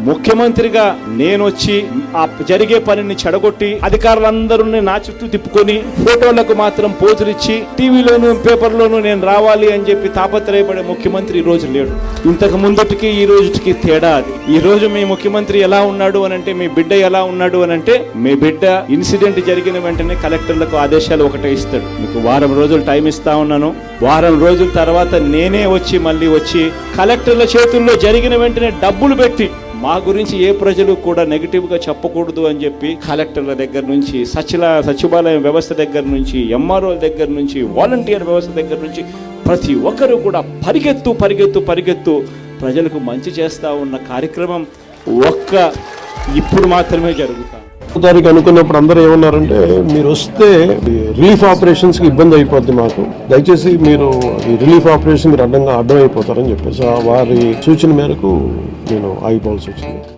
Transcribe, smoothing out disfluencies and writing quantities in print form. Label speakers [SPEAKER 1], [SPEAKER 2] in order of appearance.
[SPEAKER 1] ముఖ్యమంత్రిగా నేను వచ్చి ఆ జరిగే పనిని చెడగొట్టి అధికారులందరూ నా చుట్టూ తిప్పుకొని ఫోటోలకు మాత్రం పోజులిచ్చి టీవీలోను పేపర్లోను నేను రావాలి అని చెప్పి తాపత్రయపడే ముఖ్యమంత్రి ఈ రోజు లేడు. ఇంతకు ముందుటికి ఈ రోజుకి తేడా అది. ఈ రోజు మీ ముఖ్యమంత్రి ఎలా ఉన్నాడు అని అంటే, మీ బిడ్డ ఎలా ఉన్నాడు అని అంటే, మీ బిడ్డ ఇన్సిడెంట్ జరిగిన వెంటనే కలెక్టర్లకు ఆదేశాలు ఒకటే ఇస్తాడు, మీకు వారం రోజులు టైం ఇస్తా ఉన్నాను, వారం రోజుల తర్వాత నేనే మళ్ళీ వచ్చి కలెక్టర్ల చేతుల్లో జరిగిన వెంటనే డబ్బులు పెట్టి మా గురించి ఏ ప్రజలు కూడా నెగిటివ్ గా చెప్పకూడదు అని చెప్పి కలెక్టర్ల దగ్గర నుంచి సచివాలయం వ్యవస్థ దగ్గర నుంచి ఎంఆర్ఓ దగ్గర నుంచి వాలంటీర్ వ్యవస్థ దగ్గర నుంచి ప్రతి ఒక్కరూ కూడా పరిగెత్తు ప్రజలకు మంచి చేస్తా ఉన్న కార్యక్రమం ఇప్పుడు మాత్రమే జరుగుతుంది.
[SPEAKER 2] తారీఖు అనుకున్నప్పుడు అందరూ ఏమన్నారంటే, మీరు వస్తే రిలీఫ్ ఆపరేషన్స్ కి ఇబ్బంది అయిపోద్ది, మాకు దయచేసి మీరు ఈ రిలీఫ్ ఆపరేషన్ మీరు అడ్డం అయిపోతారని చెప్పేసి వారి సూచన మేరకు నేను ఆగిపోవాల్సి వచ్చింది.